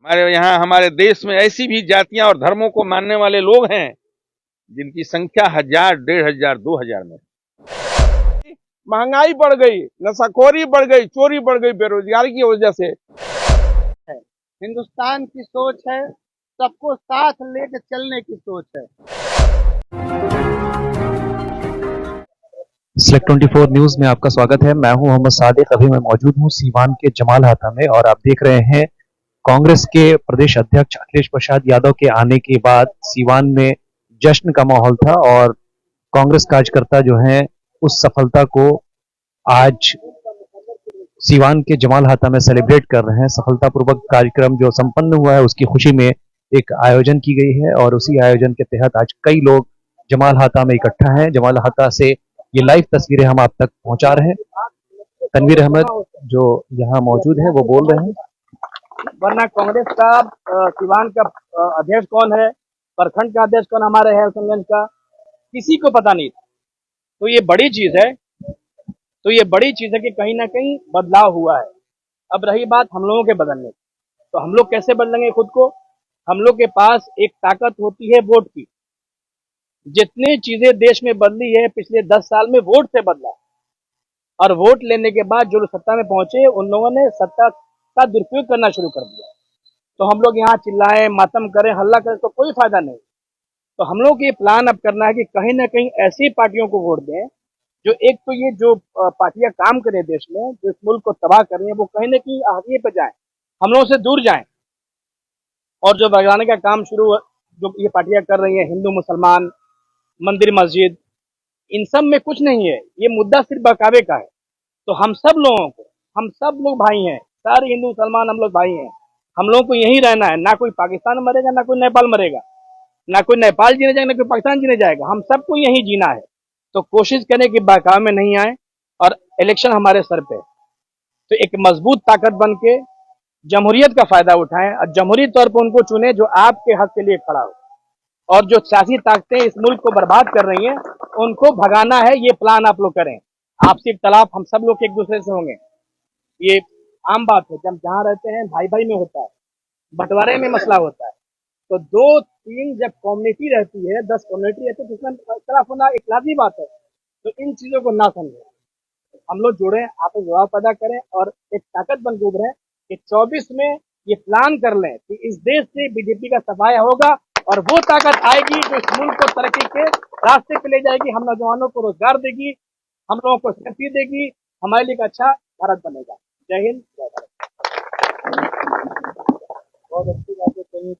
हमारे यहाँ हमारे देश में ऐसी भी जातियां और धर्मों को मानने वाले लोग हैं जिनकी संख्या 1000, 1500, 2000 में। महंगाई बढ़ गई, नशाखोरी बढ़ गई, चोरी बढ़ गई बेरोजगारी की वजह से। हिंदुस्तान की सोच है, सबको साथ लेकर चलने की सोच है। सिलेक्ट 24 न्यूज में आपका स्वागत है। मैं हूं मोहम्मद सादिक। अभी मैं मौजूद हूं सीवान के जमाल हाता में और आप देख रहे हैं कांग्रेस के प्रदेश अध्यक्ष अखिलेश प्रसाद यादव के आने के बाद सीवान में जश्न का माहौल था और कांग्रेस कार्यकर्ता जो हैं उस सफलता को आज सीवान के जमाल हाता में सेलिब्रेट कर रहे हैं। सफलतापूर्वक कार्यक्रम जो संपन्न हुआ है उसकी खुशी में एक आयोजन की गई है और उसी आयोजन के तहत आज कई लोग जमाल हाता में इकट्ठा हैं। जमाल हाता से ये लाइव तस्वीरें हम आप तक पहुंचा रहे हैं। तनवीर अहमद जो यहाँ मौजूद है वो बोल रहे हैं। वरना कांग्रेस का सीवान का अध्यक्ष कौन है, प्रखंड का अध्यक्ष कौन हमारे है हुसैनगंज का, किसी को पता नहीं। तो ये बड़ी चीज है, कि कहीं ना कहीं बदलाव हुआ है। अब रही बात हम लोगों के बदलने, तो हम लोग कैसे बदलेंगे खुद को? हम लोग के पास एक ताकत होती है वोट की। जितनी चीजें देश में बदली है पिछले 10 साल में वोट से बदला, और वोट लेने के बाद जो लोग सत्ता में पहुंचे उन लोगों ने सत्ता का दुरुपयोग करना शुरू कर दिया। तो हम लोग यहाँ चिल्लाएं, मातम करें, हल्ला करें तो कोई फायदा नहीं। तो हम लोग ये प्लान अब करना है कि कहीं ना कहीं ऐसी पार्टियों को वोट दें जो एक तो ये जो पार्टियां काम करें देश में, जो इस मुल्क को तबाह कर रही है, वो कहीं ना कहीं आगे पे जाएं, हम लोगों से दूर जाएं। और जो भगाने का काम शुरू जो ये पार्टियां कर रही हैं, हिंदू मुसलमान, मंदिर मस्जिद, इन सब में कुछ नहीं है। ये मुद्दा सिर्फ बहकावे का है। तो हम सब लोगों को, हम सब लोग भाई हैं, सारे हिंदू मुसलमान हम लोग भाई हैं। हम लोगों को यहीं रहना है। ना कोई पाकिस्तान मरेगा, ना कोई नेपाल मरेगा, ना कोई नेपाल जीने जाएगा, ना कोई पाकिस्तान जीने जाएगा। हम सबको यहीं जीना है। तो कोशिश करें कि बहकावे में नहीं आए और इलेक्शन हमारे सर पे। तो एक मजबूत ताकत बन के जमहूरियत का फायदा उठाएं और जमहूरी तौर पर उनको चुने जो आपके हक के लिए खड़ा हो। और जो सियासी ताकतें इस मुल्क को बर्बाद कर रही हैं उनको भगाना है। ये प्लान आप लोग करें। आपसी इख्तलाफ हम सब लोग एक दूसरे से होंगे, ये आम बात है। जब जहाँ रहते हैं भाई भाई में होता है, बंटवारे में मसला होता है। तो 2-3 जब कम्युनिटी रहती है, 10 कम्युनिटी रहती है, तो इसमें इख्तलाफ होना एक लाजमी बात है। तो इन चीजों को ना समझें, हम लोग जुड़े, आप जवाब पैदा करें और एक ताकत बन के उभरें कि 24 में ये प्लान कर लें कि इस देश से बीजेपी का सफाया होगा और वो ताकत आएगी जो इस मुल्क को तरक्की के रास्ते पे ले जाएगी, हम नौजवानों को रोजगार देगी, हम लोगों को शक्ति देगी, हमारे लिए एक अच्छा भारत बनेगा। जय हिंद, जय भारत। बहुत अच्छी बात है। कहीं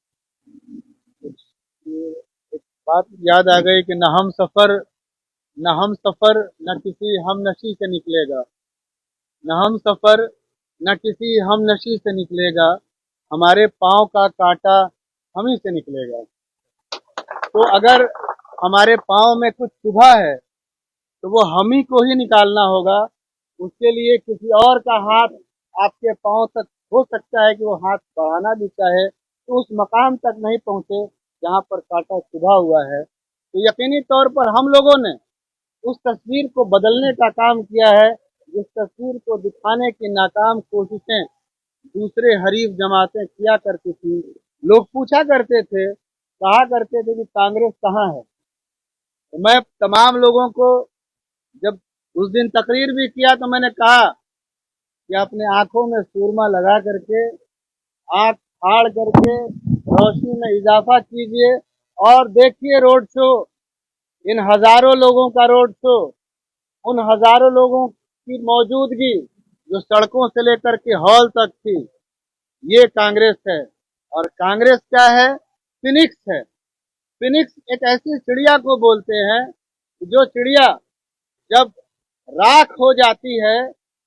एक बात याद आ गई कि न हम सफर न किसी हम नशी से निकलेगा, न हम सफर न किसी हम नशी से निकलेगा, हमारे पाँव का कांटा हम ही से निकलेगा। तो अगर हमारे पाँव में कुछ शुभा है तो वो हम ही को ही निकालना होगा। उसके लिए किसी और का हाथ आपके पाँव तक हो सकता है कि वो हाथ बढ़ाना भी चाहे तो उस मकाम तक नहीं पहुंचे जहां पर कांटा चुभा हुआ है। तो यकीनी तौर पर हम लोगों ने उस तस्वीर को बदलने का काम किया है, जिस तस्वीर को दिखाने की नाकाम कोशिशें दूसरे हरीफ जमातें किया करती थी। लोग पूछा करते थे, कहा करते थे कि कांग्रेस कहाँ है। तो मैं तमाम लोगों को जब उस दिन तकरीर भी किया तो मैंने कहा कि अपने आंखों में सुरमा लगा करके, आंख फाड़ करके रोशनी में इजाफा कीजिए और देखिए रोड शो, इन हजारों लोगों का रोड शो, उन हजारों लोगों की मौजूदगी जो सड़कों से लेकर के हॉल तक थी, ये कांग्रेस है। और कांग्रेस क्या है? फिनिक्स है। फिनिक्स एक ऐसी चिड़िया को बोलते हैं जो चिड़िया जब राख हो जाती है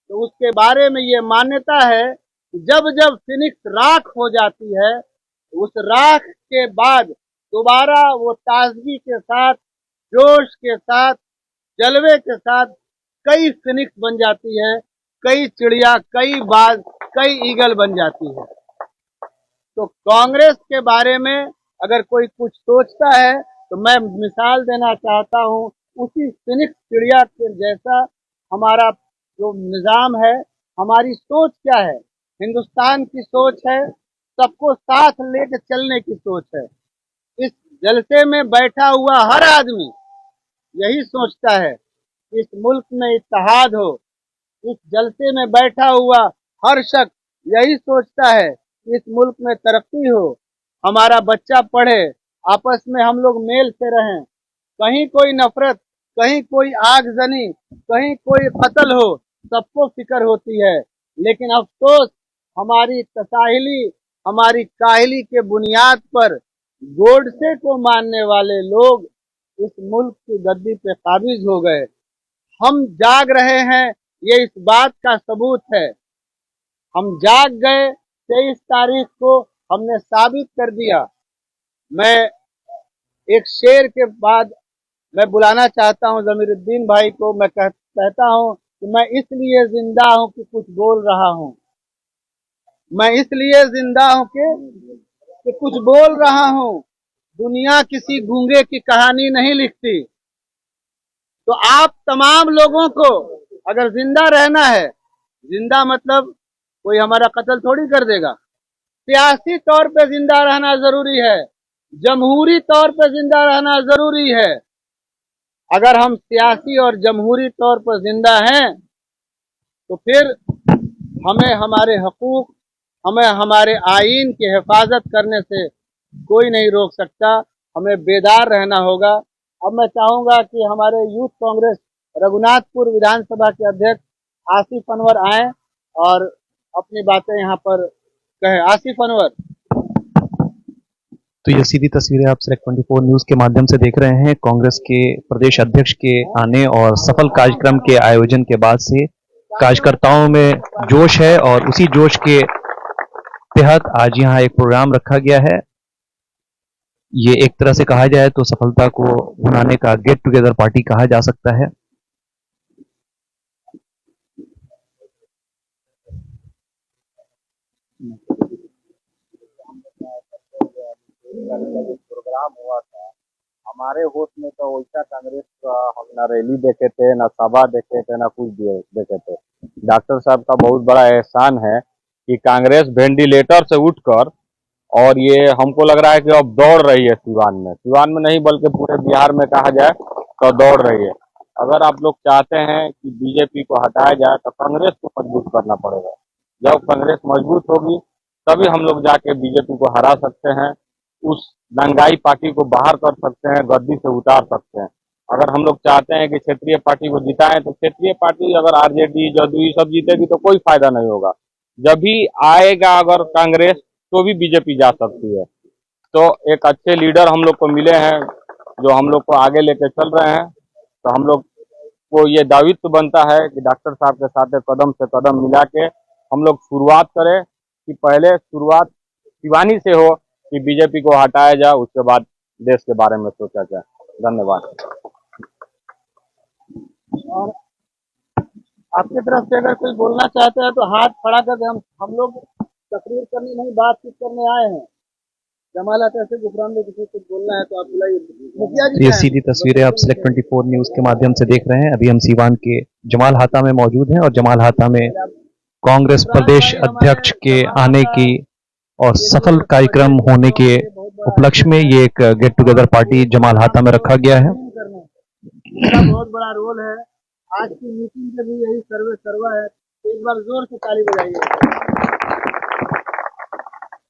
तो उसके बारे में ये मान्यता है कि जब जब फिनिक्स राख हो जाती है उस राख के बाद दोबारा वो ताजगी के साथ, जोश के साथ, जलवे के साथ कई फिनिक्स बन जाती है, कई चिड़िया, कई बाज, कई ईगल बन जाती है। तो कांग्रेस के बारे में अगर कोई कुछ सोचता है तो मैं मिसाल देना चाहता हूँ उसी फिनिक्स चिड़िया के जैसा। हमारा जो निजाम है, हमारी सोच क्या है? हिंदुस्तान की सोच है, सबको साथ लेकर चलने की सोच है। इस जलसे में बैठा हुआ हर आदमी यही सोचता है कि इस मुल्क में इत्तेहाद हो। इस जलसे में बैठा हुआ हर शख्स यही सोचता है कि इस मुल्क में तरक्की हो, हमारा बच्चा पढ़े, आपस में हम लोग मेल से रहें, कहीं कोई नफरत, कहीं कोई आगजनी, कहीं कोई कत्ल हो, सबको फिक्र होती है। लेकिन अफसोस हमारी तसाहिली, हमारी काहिली के बुनियाद पर गोडसे को मानने वाले लोग इस मुल्क की गद्दी पे काबिज हो गए। हम जाग रहे हैं, ये इस बात का सबूत है। हम जाग गए, 23 तारीख को हमने साबित कर दिया। मैं एक शेर के बाद मैं बुलाना चाहता हूं जमीरुद्दीन भाई को। मैं कहता हूं कि मैं इसलिए जिंदा हूं कि कुछ बोल रहा हूं। मैं इसलिए जिंदा हूं कि कुछ बोल रहा हूं। दुनिया किसी गूंगे की कहानी नहीं लिखती। तो आप तमाम लोगों को अगर जिंदा रहना है, जिंदा मतलब कोई हमारा कत्ल थोड़ी कर देगा, सियासी तौर पे जिंदा रहना जरूरी है, जमहूरी तौर पे जिंदा रहना जरूरी है। अगर हम सियासी और जमहूरी तौर पर जिंदा हैं तो फिर हमें हमारे हकूक, हमें हमारे आईन की हिफाजत करने से कोई नहीं रोक सकता। हमें बेदार रहना होगा। अब मैं चाहूंगा कि हमारे यूथ कांग्रेस रघुनाथपुर विधानसभा के अध्यक्ष आसिफ अनवर आए और अपनी बातें यहाँ पर कहें। आसिफ अनवर। तो ये सीधी तस्वीरें आप सिलेक्ट 24 न्यूज के माध्यम से देख रहे हैं। कांग्रेस के प्रदेश अध्यक्ष के आने और सफल कार्यक्रम के आयोजन के बाद से कार्यकर्ताओं में जोश है और उसी जोश के तहत आज यहाँ एक प्रोग्राम रखा गया है। ये एक तरह से कहा जाए तो सफलता को मनाने का गेट टुगेदर पार्टी कहा जा सकता है। प्रोग्राम हुआ था हमारे होश में, तो वैसा कांग्रेस का हम ना रैली देखे थे, ना सभा देखे थे, ना कुछ देखे थे। डॉक्टर साहब का बहुत बड़ा एहसान है कि कांग्रेस वेंटिलेटर से उठकर, और ये हमको लग रहा है कि अब दौड़ रही है सिवान में नहीं बल्कि पूरे बिहार में कहा जाए तो दौड़ रही है। अगर आप लोग चाहते हैं कि बीजेपी को हटाया जाए तो कांग्रेस को मजबूत करना पड़ेगा। जब कांग्रेस मजबूत होगी तभी हम लोग जाके बीजेपी को हरा सकते हैं, उस दंगाई पार्टी को बाहर कर सकते हैं, गद्दी से उतार सकते हैं। अगर हम लोग चाहते हैं कि क्षेत्रीय पार्टी को जिताएं तो क्षेत्रीय पार्टी अगर आरजेडी, जदयू सब जीतेगी तो कोई फायदा नहीं होगा। जब भी आएगा अगर कांग्रेस तो भी बीजेपी जा सकती है। तो एक अच्छे लीडर हम लोग को मिले हैं जो हम लोग को आगे लेके चल रहे हैं। तो हम लोग को ये दायित्व बनता है कि डॉक्टर साहब के साथ कदम से कदम मिला के हम लोग शुरुआत करें कि पहले शुरुआत सिवानी से हो कि बीजेपी को हटाया जाए, उसके बाद देश के बारे में सोचा जाए। धन्यवाद। और आपकी तरफ से अगर कोई बोलना चाहता है तो हाथ खड़ा करके हम लोग तकरीर करने नहीं, बातचीत करने आए हैं। जमाल से गुफरान में किसी कुछ बोलना है तो आप बुलाइए। मुखिया जी, ये सीधी तस्वीरें आप सिलेक्ट 24 न्यूज के माध्यम से देख रहे हैं। अभी हम सीवान के जमाल हाता में मौजूद हैं और जमाल हाता में कांग्रेस प्रदेश अध्यक्ष के आने की और सफल कार्यक्रम होने के उपलक्ष्य में ये एक गेट टुगेदर पार्टी जमाल हाता में रखा गया है। इसका बहुत बड़ा रोल है। आज की मीटिंग में भी यही सर्वा है। एक बार जोर से ताली बजाइए।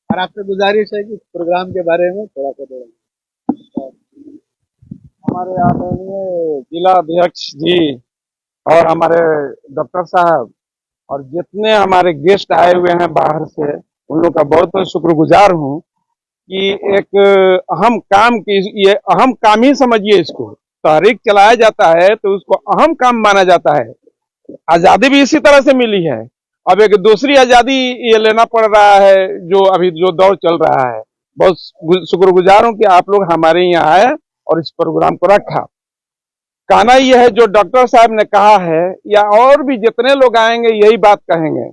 और आपसे गुजारिश है कि प्रोग्राम के बारे में थोड़ा सा बोलें। हमारे आदरणीय जिला अध्यक्ष जी और हमारे डॉक्टर साहब और जितने हमारे गेस्ट आए हुए हैं बाहर से, उन लोग का बहुत बहुत शुक्रगुजार हूँ कि एक अहम काम की, ये अहम काम ही समझिए इसको। तहरीक चलाया जाता है तो उसको अहम काम माना जाता है। आजादी भी इसी तरह से मिली है। अब एक दूसरी आजादी ये लेना पड़ रहा है जो अभी जो दौर चल रहा है। बहुत शुक्रगुजार हूँ कि आप लोग हमारे यहाँ आए और इस प्रोग्राम को रखा। कहना यह है जो डॉक्टर साहब ने कहा है, या और भी जितने लोग आएंगे यही बात कहेंगे।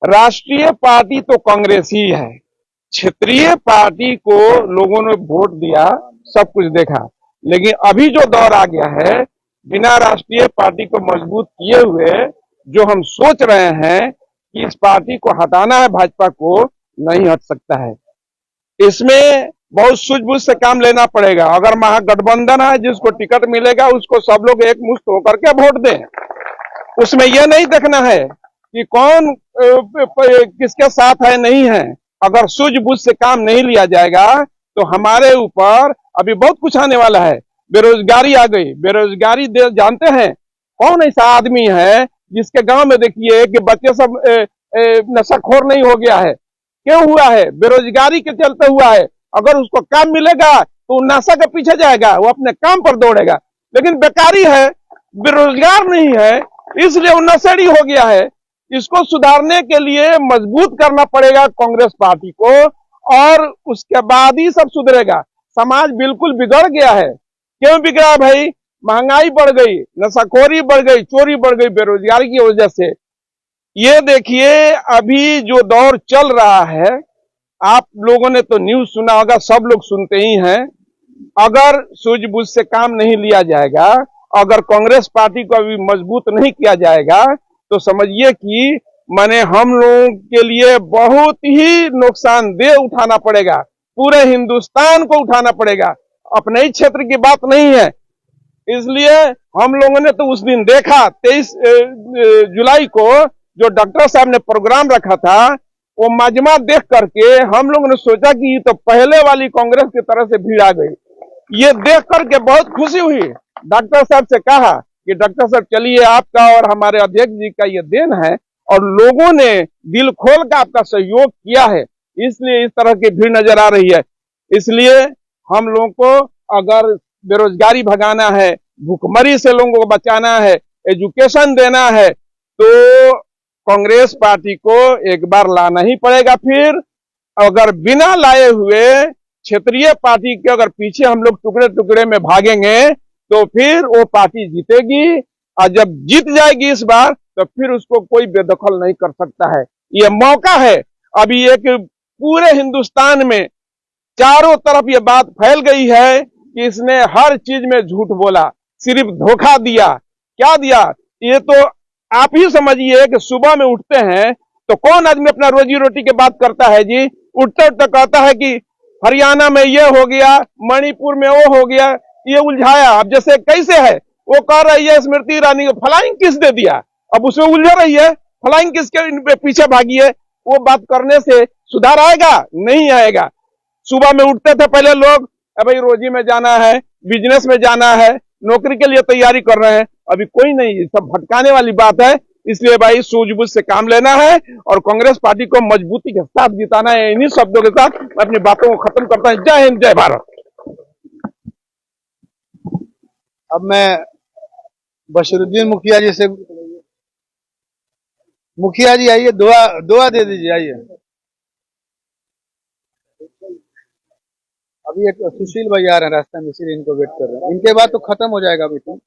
राष्ट्रीय पार्टी तो कांग्रेस ही है, क्षेत्रीय पार्टी को लोगों ने वोट दिया, सब कुछ देखा, लेकिन अभी जो दौर आ गया है, बिना राष्ट्रीय पार्टी को मजबूत किए हुए जो हम सोच रहे हैं कि इस पार्टी को हटाना है भाजपा को, नहीं हट सकता है। इसमें बहुत सूझबूझ से काम लेना पड़ेगा। अगर महागठबंधन है, जिसको टिकट मिलेगा उसको सब लोग एक मुश्त होकर के वोट दें। उसमें यह नहीं देखना है कि कौन किसके साथ है नहीं है। अगर सूझबूझ से काम नहीं लिया जाएगा तो हमारे ऊपर अभी बहुत कुछ आने वाला है। बेरोजगारी आ गई। बेरोजगारी जानते हैं कौन ऐसा आदमी है जिसके गांव में देखिए कि बच्चे सब नशाखोर नहीं हो गया है? क्यों हुआ है? बेरोजगारी के चलते हुआ है। अगर उसको काम मिलेगा तो वो नशा के पीछे जाएगा, वो अपने काम पर दौड़ेगा। लेकिन बेकारी है, बेरोजगार नहीं है, इसलिए वो नशेड़ी हो गया है। इसको सुधारने के लिए मजबूत करना पड़ेगा कांग्रेस पार्टी को, और उसके बाद ही सब सुधरेगा। समाज बिल्कुल बिगड़ गया है। क्यों बिगड़ा भाई? महंगाई बढ़ गई, नशाखोरी बढ़ गई, चोरी बढ़ गई बेरोजगारी की वजह से। ये देखिए अभी जो दौर चल रहा है, आप लोगों ने तो न्यूज सुना होगा, सब लोग सुनते ही हैं। अगर सूझबूझ से काम नहीं लिया जाएगा, अगर कांग्रेस पार्टी को अभी मजबूत नहीं किया जाएगा, तो समझिए कि माने हम लोगों के लिए बहुत ही नुकसानदेह उठाना पड़ेगा। पूरे हिंदुस्तान को उठाना पड़ेगा, अपने ही क्षेत्र की बात नहीं है। इसलिए हम लोगों ने तो उस दिन देखा 23 जुलाई को जो डॉक्टर साहब ने प्रोग्राम रखा था, वो मजमा देख करके हम लोगों ने सोचा कि ये तो पहले वाली कांग्रेस की तरह से भीड़ आ गई। ये देख करके बहुत खुशी हुई। डॉक्टर साहब से कहा कि डॉक्टर साहब चलिए, आपका और हमारे अध्यक्ष जी का ये देन है और लोगों ने दिल खोल कर आपका सहयोग किया है, इसलिए इस तरह की भीड़ नजर आ रही है। इसलिए हम लोगों को अगर बेरोजगारी भगाना है, भूखमरी से लोगों को बचाना है, एजुकेशन देना है, तो कांग्रेस पार्टी को एक बार लाना ही पड़ेगा। फिर अगर बिना लाए हुए क्षेत्रीय पार्टी के अगर पीछे हम लोग टुकड़े टुकड़े में भागेंगे तो फिर वो पार्टी जीतेगी, और जब जीत जाएगी इस बार तो फिर उसको कोई बेदखल नहीं कर सकता है। ये मौका है। अभी एक पूरे हिंदुस्तान में चारों तरफ ये बात फैल गई है कि इसने हर चीज में झूठ बोला, सिर्फ धोखा दिया। क्या दिया? ये तो आप ही समझिए कि सुबह में उठते हैं तो कौन आदमी अपना रोजी रोटी की बात करता है जी? उठते उठते कहता है कि हरियाणा में ये हो गया, मणिपुर में वो हो गया, ये उलझाया। अब जैसे कैसे है, वो कह रही है स्मृति ईरानी को फ्लाइंग किस दे दिया, अब उसमें उलझ रही है, फ्लाइंग किस के पीछे भागी है। वो बात करने से सुधार आएगा? नहीं आएगा। सुबह में उठते थे पहले लोग, भाई रोजी में जाना है, बिजनेस में जाना है, नौकरी के लिए तैयारी कर रहे हैं। अभी कोई नहीं, सब भटकाने वाली बात है। इसलिए भाई सूझबूझ से काम लेना है और कांग्रेस पार्टी को मजबूती के साथ जिताना है। इन्हीं शब्दों के साथ मैं अपनी बातों को खत्म करता हूं। जय हिंद, जय भारत। अब मैं बशरुद्दीन मुखिया जी से, मुखिया जी आइए, दुआ दे दीजिए, आइए। अभी एक सुशील भाई आ रहे हैं रास्ते में, इसीलिए इनको वेट कर रहे हैं। इनके बाद तो खत्म हो जाएगा मीटिंग।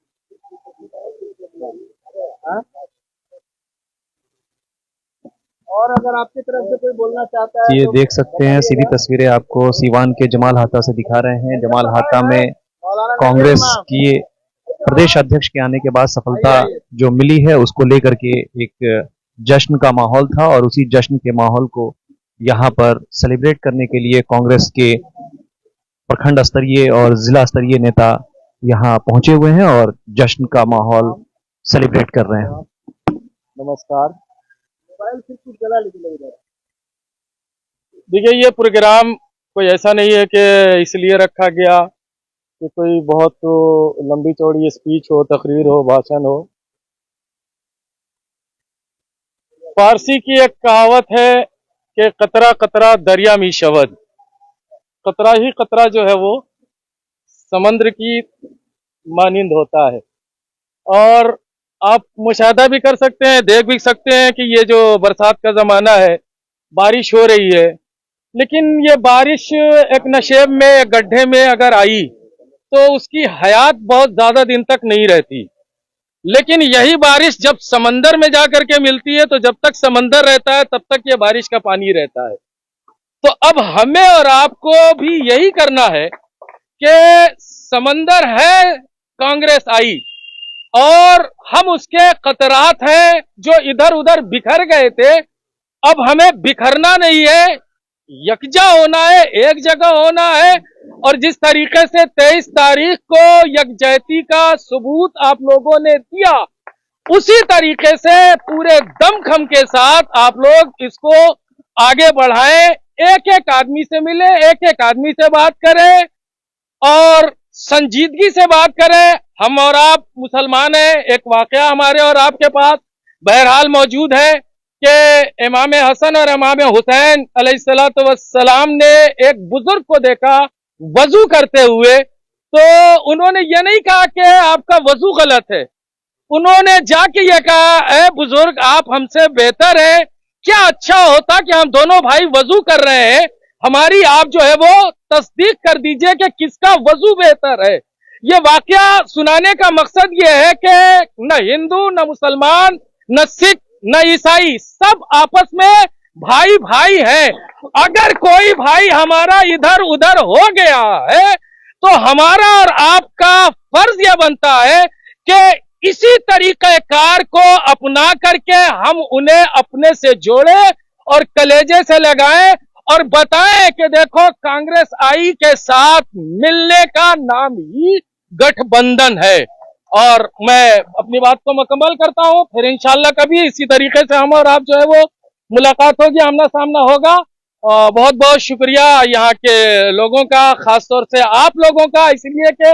और अगर आपकी तरफ से कोई बोलना चाहता है ये तो देख सकते हैं, सीधी तस्वीरें आपको सीवान के जमाल हाता से दिखा रहे हैं। जमाल हाता में कांग्रेस की प्रदेश अध्यक्ष के आने के बाद सफलता जो मिली है उसको लेकर के एक जश्न का माहौल था, और उसी जश्न के माहौल को यहाँ पर सेलिब्रेट करने के लिए कांग्रेस के प्रखंड स्तरीय और जिला स्तरीय नेता यहाँ पहुंचे हुए हैं और जश्न का माहौल सेलिब्रेट कर रहे हैं। नमस्कार। देखिए, ये प्रोग्राम कोई ऐसा नहीं है कि इसलिए रखा गया कि कोई बहुत लंबी चौड़ी स्पीच हो, तकरीर हो, भाषण हो। फारसी की एक कहावत है कि कतरा कतरा दरिया में शवद। कतरा ही कतरा जो है वो समुद्र की मानिंद होता है। और आप मुशाहदा भी कर सकते हैं, देख भी सकते हैं कि ये जो बरसात का ज़माना है, बारिश हो रही है, लेकिन ये बारिश एक नशेब में, एक गड्ढे में अगर आई तो उसकी हयात बहुत ज़्यादा दिन तक नहीं रहती। लेकिन यही बारिश जब समंदर में जाकर के मिलती है तो जब तक समंदर रहता है तब तक ये बारिश का पानी रहता है। तो अब हमें और आपको भी यही करना है कि समंदर है, कांग्रेस आई, और हम उसके कतरात हैं जो इधर उधर बिखर गए थे। अब हमें बिखरना नहीं है, यकजा होना है, एक जगह होना है। और जिस तरीके से 23 तारीख को यकजहती का सबूत आप लोगों ने दिया, उसी तरीके से पूरे दमखम के साथ आप लोग इसको आगे बढ़ाएं। एक एक आदमी से मिले, एक एक आदमी से बात करें और संजीदगी से बात करें। हम और आप मुसलमान हैं, एक वाकया हमारे और आपके पास बहरहाल मौजूद है कि इमाम हसन और इमाम हुसैन अलैहिस्सलातु वस्सलाम ने एक बुजुर्ग को देखा वजू करते हुए, तो उन्होंने ये नहीं कहा कि आपका वजू गलत है, उन्होंने जाके ये कहा, ए बुजुर्ग आप हमसे बेहतर है, क्या अच्छा होता कि हम दोनों भाई वजू कर रहे हैं, हमारी आप जो है वो तस्दीक कर दीजिए कि किसका वजू बेहतर है। ये वाकया सुनाने का मकसद ये है कि न हिंदू, न मुसलमान, न सिख, न ईसाई, सब आपस में भाई भाई है। अगर कोई भाई हमारा इधर उधर हो गया है तो हमारा और आपका फर्ज यह बनता है कि इसी तरीके कार को अपना करके हम उन्हें अपने से जोड़े और कलेजे से लगाएं और बताएं कि देखो कांग्रेस आई के साथ मिलने का नाम ही गठबंधन है। और मैं अपनी बात को मुकम्मल करता हूं, फिर इंशाल्लाह कभी इसी तरीके से हम और आप जो है वो मुलाकात होगी, आमना सामना होगा। बहुत बहुत शुक्रिया यहाँ के लोगों का, खासतौर से आप लोगों का, इसलिए कि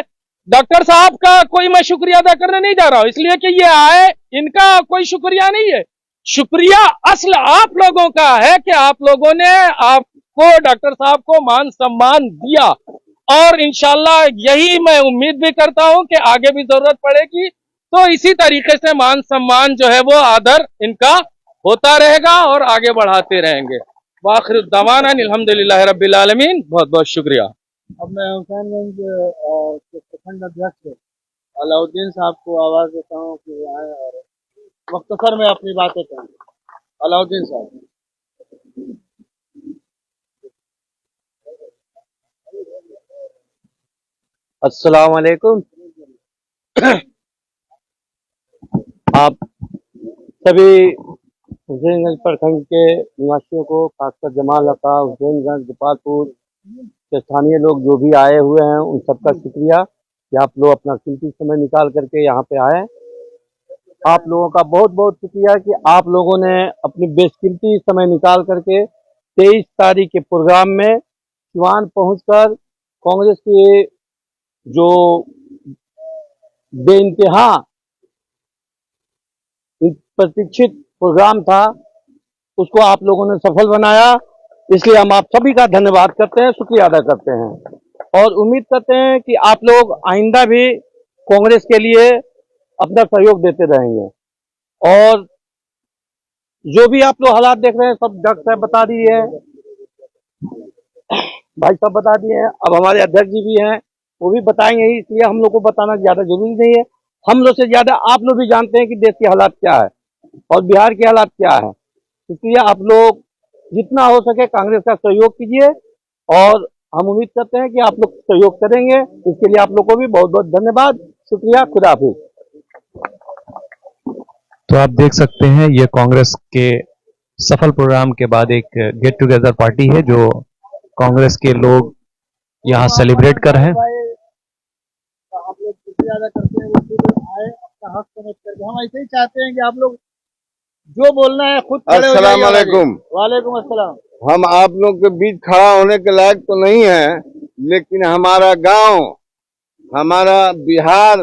डॉक्टर साहब का कोई मैं शुक्रिया अदा करने नहीं जा रहा हूं, इसलिए कि ये आए, इनका कोई शुक्रिया नहीं है, शुक्रिया असल आप लोगों का है कि आप लोगों ने आपको, डॉक्टर साहब को मान सम्मान दिया। और इंशाल्लाह यही मैं उम्मीद भी करता हूं कि आगे भी जरूरत पड़ेगी तो इसी तरीके से मान सम्मान जो है वो आदर इनका होता रहेगा और आगे बढ़ाते रहेंगे। वाखिर दवाना अल्हम्दुलिल्लाह रब्बिल आलमीन। बहुत बहुत शुक्रिया। अब मैं हुसैनगंज के प्रखंड अध्यक्ष अलाउद्दीन साहब को आवाज देता हूँ कि वो आए और मुख्तसर में अपनी बातें कहें। अलाउद्दीन साहब। अस्सलाम वालेकुम। आप सभी हुसैनगंज प्रखंड के निवासियों को, खासकर जमाल हका, हुसैनगंज, गोपालपुर के स्थानीय लोग जो भी आए हुए हैं, उन सबका शुक्रिया कि आप लोग अपना कीमती समय निकाल करके यहाँ पे आए। आप लोगों का बहुत बहुत शुक्रिया कि आप लोगों ने अपनी बेशकीमती समय निकाल करके 23 तारीख के प्रोग्राम में सिवान पहुंचकर कांग्रेस के जो बेइंतहा प्रतीक्षित प्रोग्राम था उसको आप लोगों ने सफल बनाया। इसलिए हम आप सभी का धन्यवाद करते हैं, शुक्रिया अदा करते हैं और उम्मीद करते हैं कि आप लोग आइंदा भी कांग्रेस के लिए अपना सहयोग देते रहेंगे। और जो भी आप लोग हालात देख रहे हैं सब डॉक्टर साहब बता दिए हैं, भाई साहब बता दिए हैं, अब हमारे अध्यक्ष जी भी हैं वो भी बताएंगे ही, इसलिए हम लोग को बताना ज्यादा जरूरी नहीं है। हम लोग से ज्यादा आप लोग भी जानते हैं कि देश के हालात क्या है और बिहार के हालात क्या है, इसलिए आप लोग जितना हो सके कांग्रेस का सहयोग कीजिए और हम उम्मीद करते हैं कि आप लोग सहयोग करेंगे। इसके लिए आप लोग को भी बहुत बहुत धन्यवाद, शुक्रिया, खुदा हाफिज। तो आप देख सकते हैं ये कांग्रेस के सफल प्रोग्राम के बाद एक गेट टुगेदर पार्टी है जो कांग्रेस के लोग यहाँ सेलिब्रेट कर रहे हैं। आप लोग शुक्रिया अदा करते हैं, वो खुद आए अपना हक समझ करके। हम ऐसे ही चाहते हैं कि आप लोग जो बोलना है खुद खड़े हो जाइए। अस्सलाम वालेकुम। वालेकुम अस्सलाम। हम आप लोग के बीच खड़ा होने के लायक तो नहीं है, लेकिन हमारा गांव, हमारा बिहार,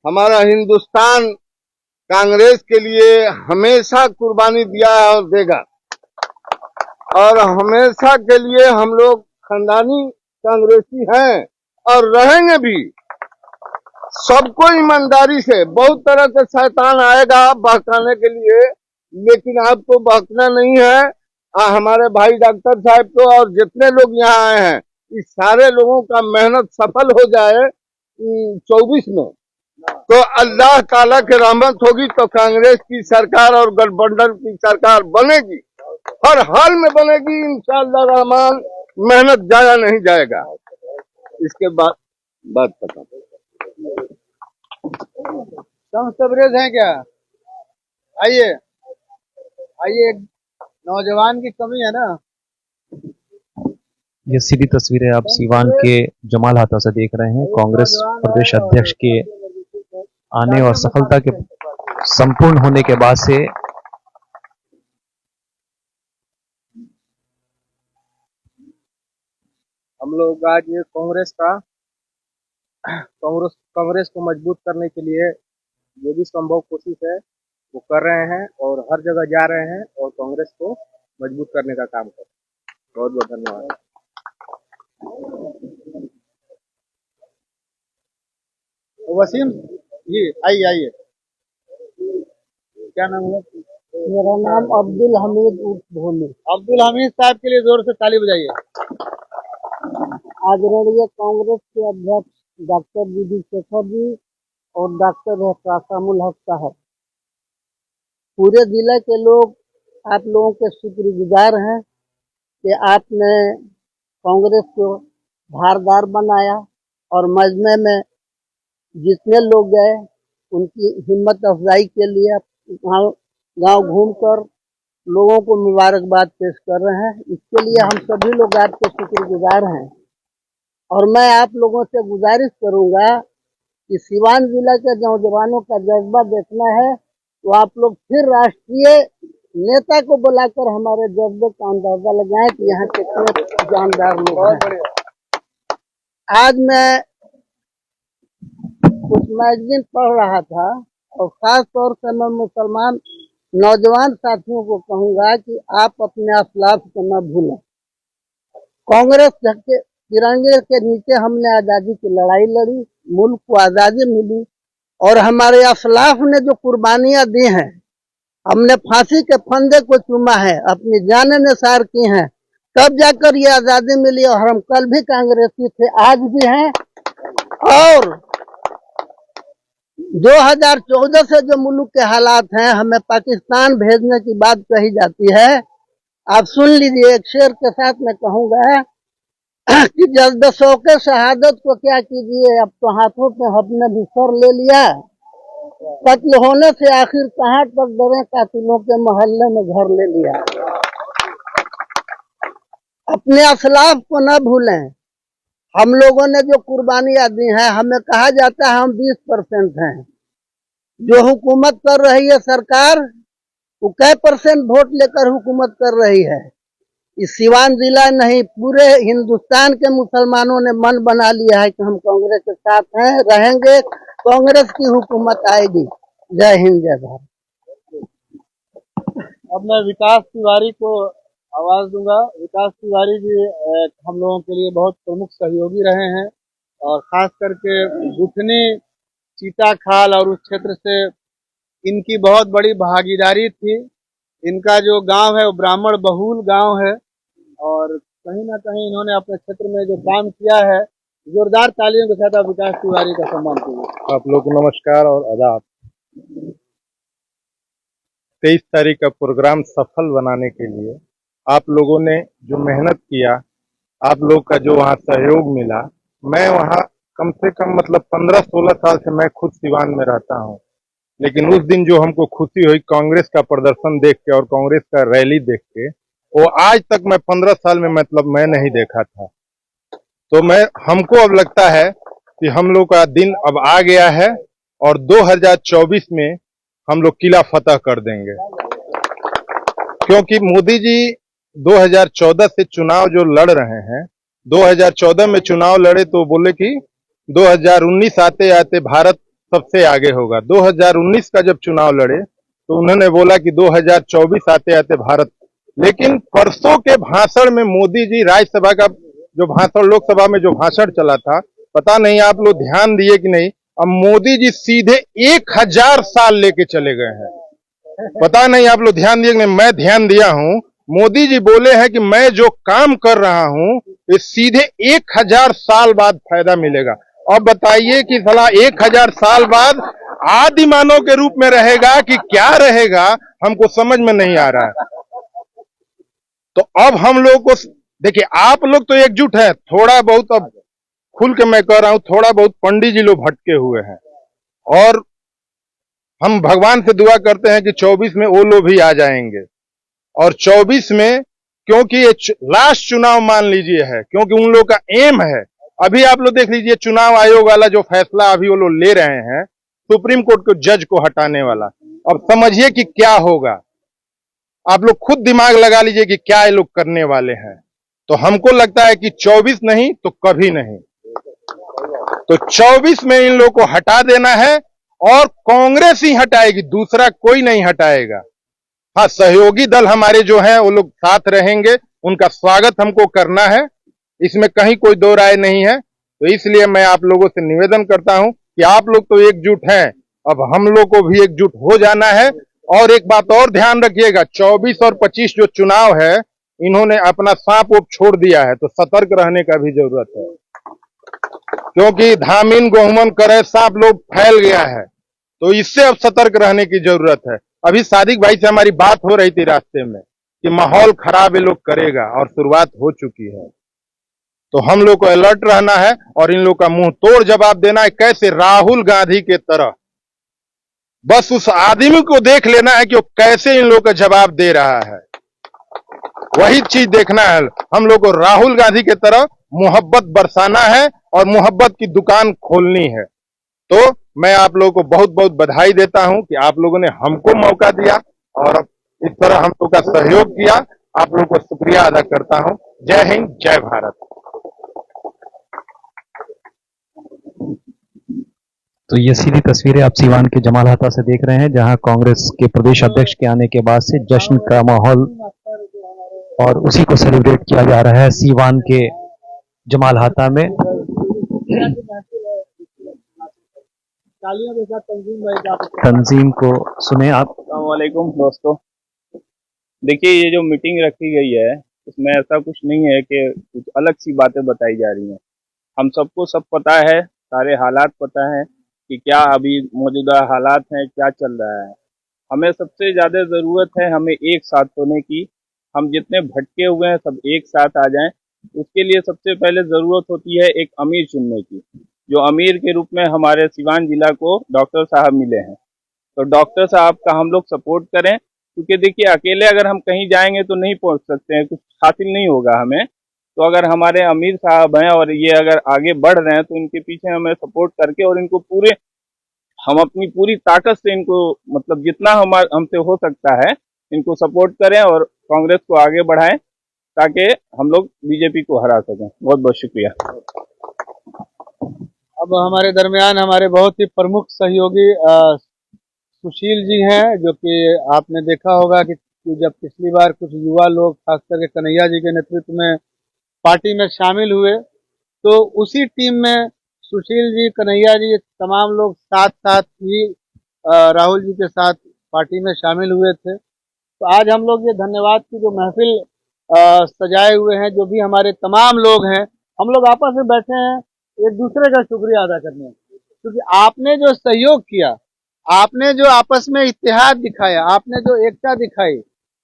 हमारा हिंदुस्तान कांग्रेस के लिए हमेशा कुर्बानी दिया है और देगा, और हमेशा के लिए हम लोग खानदानी कांग्रेसी हैं और रहेंगे भी। सबको ईमानदारी से, बहुत तरह के शैतान आएगा बहकाने के लिए, लेकिन आपको बहकना नहीं है। हमारे भाई डॉक्टर साहब को और जितने लोग यहाँ आए हैं, इस सारे लोगों का मेहनत सफल हो जाए 24 में, तो अल्लाह ताला की रहमत होगी तो कांग्रेस की सरकार और गठबंधन की सरकार बनेगी, हर हाल में बनेगी इंशाअल्लाह रहमान। मेहनत जाया नहीं जाएगा। इसके बाद बात खत्म। तबरेज हैं क्या? आइए आइए, नौजवान की कमी है ना। ये सीधी तस्वीरें आप सीवान के जमाल हाथा से देख रहे हैं। कांग्रेस प्रदेश अध्यक्ष के आने और सफलता के संपूर्ण होने के बाद से हम लोग आज ये कांग्रेस को मजबूत करने के लिए जो भी संभव कोशिश है वो कर रहे हैं और हर जगह जा रहे हैं और कांग्रेस को मजबूत करने का काम कर रहे हैं। बहुत बहुत धन्यवाद। वसीम जी आइए आइए, क्या नाम है? मेरा नाम अब्दुल हमीद उर्फ भोलू। अब्दुल हमीद साहब के लिए जोर से ताली बजाइए। आदरणीय कांग्रेस के अध्यक्ष डॉक्टर बीडी शेखर जी और डॉक्टर एहसामुल हक साहब, पूरे जिले के लोग आप लोगों के शुक्रगुजार हैं कि आपने कांग्रेस को धारदार बनाया और मजमे में जितने लोग गए उनकी हिम्मत अफजाई के लिए गांव घूमकर लोगों को मुबारकबाद पेश कर रहे हैं। इसके लिए हम सभी लोग आपके शुक्रगुजार हैं और मैं आप लोगों से गुजारिश करूंगा कि सिवान जिला के नौजवानों का जज्बा देखना है तो आप लोग फिर राष्ट्रीय नेता को बुलाकर हमारे जज्बे का अंदाजा लगाएं कि यहाँ कितने जानदार लोग हैं। आज मैं कुछ मैगजीन पढ़ रहा था और खास तौर से मैं मुसलमान नौजवान साथियों को कहूंगा कि आप अपने असलाफ को न भूलें। कांग्रेस के तिरंगे के नीचे हमने आजादी की लड़ाई लड़ी, मुल्क को आजादी मिली और हमारे असलाफ ने जो कुर्बानियां दी हैं, हमने फांसी के फंदे को चूमा है, अपनी जानें निसार की हैं, तब जाकर ये आजादी मिली। और हम कल भी कांग्रेसी थे, आज भी हैं। और 2014 से जो मुल्क के हालात हैं, हमें पाकिस्तान भेजने की बात कही जाती है। आप सुन लीजिए, एक शेर के साथ मैं कहूंगा कि जज्बे शौक़े शहादत को क्या कीजिए, अब तो हाथों पे हमने भी सर ले लिया। कत्ल होने से आखिर कहाँ तक डरे, कातिलों के मोहल्ले में घर ले लिया। अपने असलाफ को न भूलें। हम लोगों ने जो कुर्बानियां दी हैं, हमें कहा जाता है हम 20% हैं। जो हुकूमत कर रही है सरकार, वो कै % वोट लेकर हुकूमत कर रही है। इस सिवान जिला नहीं, पूरे हिंदुस्तान के मुसलमानों ने मन बना लिया है कि हम कांग्रेस के साथ हैं, रहेंगे, कांग्रेस की हुकूमत आएगी। जय हिंद, जय भारत। अब मैं विकास तिवारी को आवाज दूंगा। विकास तिवारी जी हम लोगों के लिए बहुत प्रमुख सहयोगी रहे हैं और खास करके गुठनी, चीता खाल और उस क्षेत्र से इनकी बहुत बड़ी भागीदारी थी। इनका जो गांव है वो ब्राह्मण बहुल गांव है और कहीं ना कहीं इन्होंने अपने क्षेत्र में जो काम किया है, जोरदार तालियों के साथ आप विकास तिवारी का सम्मान कीजिए। आप लोग को नमस्कार और आदाब। 23 तारीख का प्रोग्राम सफल बनाने के लिए आप लोगों ने जो मेहनत किया, आप लोग का जो वहाँ सहयोग मिला, मैं वहाँ कम से कम मतलब 15-16 साल से मैं खुद सिवान में रहता हूँ, लेकिन उस दिन जो हमको खुशी हुई कांग्रेस का प्रदर्शन देख के और कांग्रेस का रैली देख के, वो आज तक मैं 15 साल में मतलब मैं नहीं देखा था। तो हमको अब लगता है कि हम लोग का दिन अब आ गया है और 2024 में हम लोग किला फतह कर देंगे, क्योंकि मोदी जी 2014 से चुनाव जो लड़ रहे हैं, 2014 में चुनाव लड़े तो बोले कि 2019 आते आते भारत सबसे आगे होगा। 2019 का जब चुनाव लड़े तो उन्होंने बोला कि 2024 आते आते भारत, लेकिन परसों के भाषण में मोदी जी राज्यसभा का जो भाषण, लोकसभा में जो भाषण चला था, पता नहीं आप लोग ध्यान दिए कि नहीं, अब मोदी जी सीधे 1000 साल लेके चले गए हैं। पता नहीं आप लोग ध्यान दिए कि नहीं, मैं ध्यान दिया हूं। मोदी जी बोले हैं कि मैं जो काम कर रहा हूं ये सीधे 1000 साल बाद फायदा मिलेगा। अब बताइए कि साला 1000 साल बाद आदि मानव के रूप में रहेगा कि क्या रहेगा, हमको समझ में नहीं आ रहा है। तो अब हम लोग को देखिए, आप लोग तो एकजुट है, थोड़ा बहुत अब खुल के मैं कह रहा हूं, थोड़ा बहुत पंडित जी लोग भटके हुए हैं और हम भगवान से दुआ करते हैं कि 24 में वो लोग भी आ जाएंगे और 24 में क्योंकि ये लास्ट चुनाव मान लीजिए है, क्योंकि उन लोग का एम है। अभी आप लोग देख लीजिए चुनाव आयोग वाला जो फैसला अभी वो लोग ले रहे हैं सुप्रीम कोर्ट के जज को हटाने वाला, अब समझिए कि क्या होगा। आप लोग खुद दिमाग लगा लीजिए कि क्या ये लोग करने वाले हैं। तो हमको लगता है कि 24 नहीं तो कभी नहीं, तो 24 में इन लोग को हटा देना है और कांग्रेस ही हटाएगी, दूसरा कोई नहीं हटाएगा। हाँ, सहयोगी दल हमारे जो हैं वो लोग साथ रहेंगे, उनका स्वागत हमको करना है, इसमें कहीं कोई दो राय नहीं है। तो इसलिए मैं आप लोगों से निवेदन करता हूं कि आप लोग तो एकजुट हैं, अब हम लोग को भी एकजुट हो जाना है। और एक बात और ध्यान रखिएगा, 24 और 25 जो चुनाव है इन्होंने अपना सांप वोप छोड़ दिया है, तो सतर्क रहने का भी जरूरत है, क्योंकि धामिन गोहमन करे सांप लोग फैल गया है, तो इससे अब सतर्क रहने की जरूरत है। अभी सादिक भाई से हमारी बात हो रही थी रास्ते में कि माहौल खराब ये लोग करेगा और शुरुआत हो चुकी है, तो हम लोग को अलर्ट रहना है और इन लोग का मुंह तोड़ जवाब देना है। कैसे? राहुल गांधी के तरह, बस उस आदमी को देख लेना है कि वो कैसे इन लोग का जवाब दे रहा है, वही चीज देखना है। हम लोग को राहुल गांधी के तरह मोहब्बत बरसाना है और मोहब्बत की दुकान खोलनी है। तो मैं आप लोगों को बहुत बहुत बधाई देता हूं कि आप लोगों ने हमको मौका दिया और इस तरह हम लोग का सहयोग किया। आप लोगों को शुक्रिया अदा करता हूं। जय हिंद, जय भारत। तो ये सीधी तस्वीरें आप सीवान के जमाल हाता से देख रहे हैं, जहां कांग्रेस के प्रदेश अध्यक्ष के आने के बाद से जश्न का माहौल और उसी को सेलिब्रेट किया जा रहा है सीवान के जमाल हाता में। तंजीम को सुने आप। अस्सलामुअलैकुम दोस्तों, देखिए ये जो मीटिंग रखी गई है उसमें ऐसा कुछ नहीं है कि कुछ अलग सी बातें बताई जा रही हैं। हम सबको सब पता है, सारे हालात पता है कि क्या अभी मौजूदा हालात हैं, क्या चल रहा है। हमें सबसे ज़्यादा ज़रूरत है हमें एक साथ होने की। हम जितने भटके हुए हैं सब एक साथ आ जाएं। उसके लिए सबसे पहले ज़रूरत होती है एक अमीर चुनने की, जो अमीर के रूप में हमारे सिवान जिला को डॉक्टर साहब मिले हैं। तो डॉक्टर साहब का हम लोग सपोर्ट करें, क्योंकि देखिए अकेले अगर हम कहीं जाएंगे तो नहीं पहुंच सकते हैं, कुछ हासिल नहीं होगा हमें। तो अगर हमारे अमीर साहब हैं और ये अगर आगे बढ़ रहे हैं तो इनके पीछे हमें सपोर्ट करके और इनको पूरे हम अपनी पूरी ताकत से इनको मतलब जितना हमसे हो सकता है इनको सपोर्ट करें और कांग्रेस को आगे बढ़ाएं ताकि हम लोग बीजेपी को हरा सकें। बहुत बहुत शुक्रिया। अब हमारे दरमियान हमारे बहुत ही प्रमुख सहयोगी सुशील जी हैं, जो कि आपने देखा होगा कि जब पिछली बार कुछ युवा लोग खास करके कन्हैया जी के नेतृत्व में पार्टी में शामिल हुए तो उसी टीम में सुशील जी, कन्हैया जी, तमाम लोग साथ साथ ही राहुल जी के साथ पार्टी में शामिल हुए थे। तो आज हम लोग ये धन्यवाद की जो महफिल सजाए हुए हैं, जो भी हमारे तमाम लोग हैं, हम लोग आपस में बैठे हैं एक दूसरे का शुक्रिया अदा करने, क्योंकि आपने जो सहयोग किया, आपने जो आपस में इत्तेहाद दिखाया, आपने जो एकता दिखाई,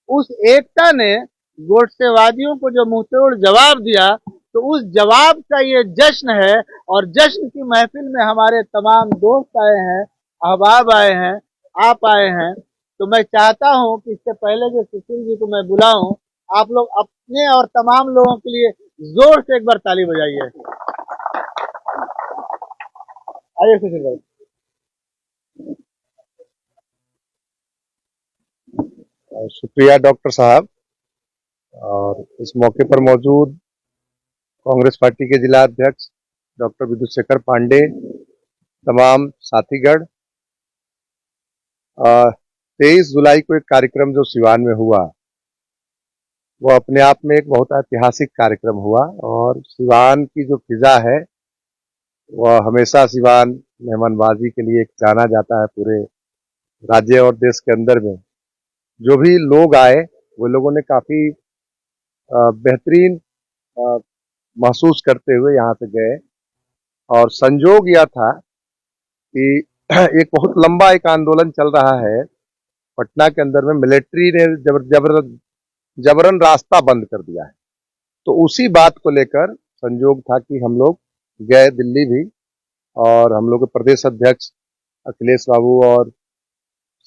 उस एकता ने गोडसेवादियों को जो मुंहतोड़ जवाब दिया, तो उस जवाब का ये जश्न है। और जश्न की महफिल में हमारे तमाम दोस्त आए हैं, अहबाब आए हैं, आप आए हैं। तो मैं चाहता हूं कि इससे पहले जो सुशील जी को मैं बुलाऊं, आप लोग अपने और तमाम लोगों के लिए जोर से एक बार ताली बजाइए। आइए सुशील भाई। शुक्रिया डॉक्टर साहब। और इस मौके पर मौजूद कांग्रेस पार्टी के जिला अध्यक्ष डॉक्टर विद्युत शेखर पांडे, तमाम साथीगण, 23 जुलाई को एक कार्यक्रम जो सिवान में हुआ वो अपने आप में एक बहुत ऐतिहासिक कार्यक्रम हुआ। और सिवान की जो फिजा है वह हमेशा सिवान मेहमानबाजी के लिए जाना जाता है पूरे राज्य और देश के अंदर में। जो भी लोग आए वो लोगों ने काफी बेहतरीन महसूस करते हुए यहाँ से गए। और संजोग यह था कि एक बहुत लंबा एक आंदोलन चल रहा है पटना के अंदर में, मिलिट्री ने जबरन रास्ता बंद कर दिया है। तो उसी बात को लेकर संजोग था कि हम लोग गए दिल्ली भी, और हम लोग के प्रदेश अध्यक्ष अखिलेश बाबू और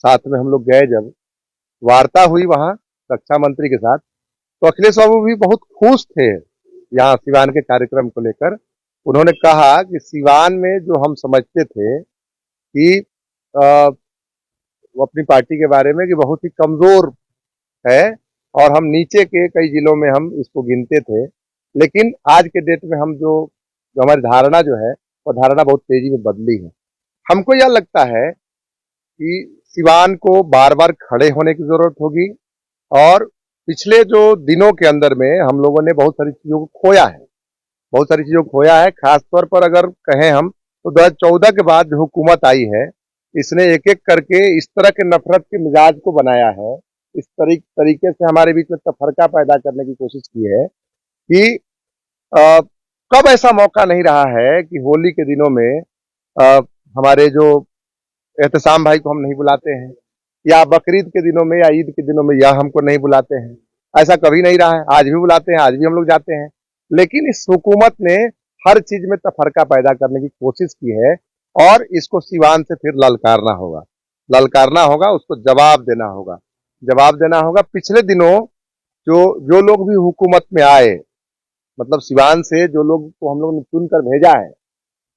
साथ में हम लोग गए। जब वार्ता हुई वहां रक्षा मंत्री के साथ, तो अखिलेश बाबू भी बहुत खुश थे यहाँ सिवान के कार्यक्रम को लेकर। उन्होंने कहा कि सिवान में जो हम समझते थे कि वो अपनी पार्टी के बारे में कि बहुत ही कमजोर है और हम नीचे के कई जिलों में हम इसको गिनते थे, लेकिन आज के डेट में हम जो हमारी धारणा जो है वो धारणा बहुत तेजी में बदली है। हमको यह लगता है कि सिवान को बार बार खड़े होने की जरूरत होगी और पिछले जो दिनों के अंदर में हम लोगों ने बहुत सारी चीजों को खोया है, बहुत सारी चीजों को खोया है। खासतौर पर अगर कहें हम तो 2014 के बाद जो हुकूमत आई है इसने एक एक करके इस तरह के नफरत के मिजाज को बनाया है, इस तरीके से हमारे बीच में तफरका पैदा करने की कोशिश की है कि कब ऐसा मौका नहीं रहा है कि होली के दिनों में हमारे जो एहतसाम भाई को हम नहीं बुलाते हैं, या बकरीद के दिनों में या ईद के दिनों में या हमको नहीं बुलाते हैं। ऐसा कभी नहीं रहा है, आज भी बुलाते हैं, आज भी हम लोग जाते हैं। लेकिन इस हुकूमत ने हर चीज में तफरका पैदा करने की कोशिश की है और इसको सिवान से फिर ललकारना होगा, उसको जवाब देना होगा। पिछले दिनों जो लोग भी हुकूमत में आए, मतलब सिवान से जो लोग को हम लोग ने चुनकर भेजा है,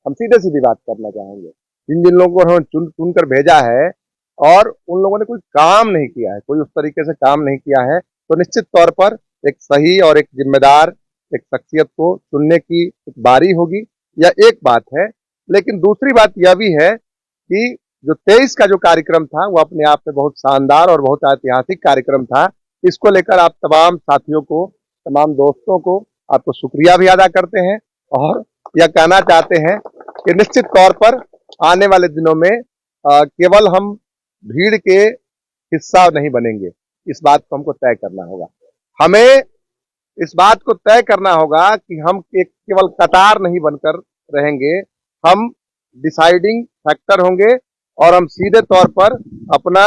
हम सीधे सीधी बात करना चाहेंगे, जिन लोगों को हमने चुनकर भेजा है और उन लोगों ने कोई काम नहीं किया है, कोई उस तरीके से काम नहीं किया है, तो निश्चित तौर पर एक सही और एक जिम्मेदार एक शख्सियत को चुनने की एक बारी होगी। यह एक बात है। लेकिन दूसरी बात यह भी है कि जो 23 का जो कार्यक्रम था वो अपने आप में बहुत शानदार और बहुत ऐतिहासिक कार्यक्रम था। इसको लेकर आप तमाम साथियों को, तमाम दोस्तों को आपको शुक्रिया भी अदा करते हैं और यह कहना चाहते हैं कि निश्चित तौर पर आने वाले दिनों में केवल हम भीड़ के हिस्सा नहीं बनेंगे, इस बात को हमको तय करना होगा। हमें इस बात को तय करना होगा कि हम एक केवल कतार नहीं बनकर रहेंगे, हम डिसाइडिंग फैक्टर होंगे और हम सीधे तौर पर अपना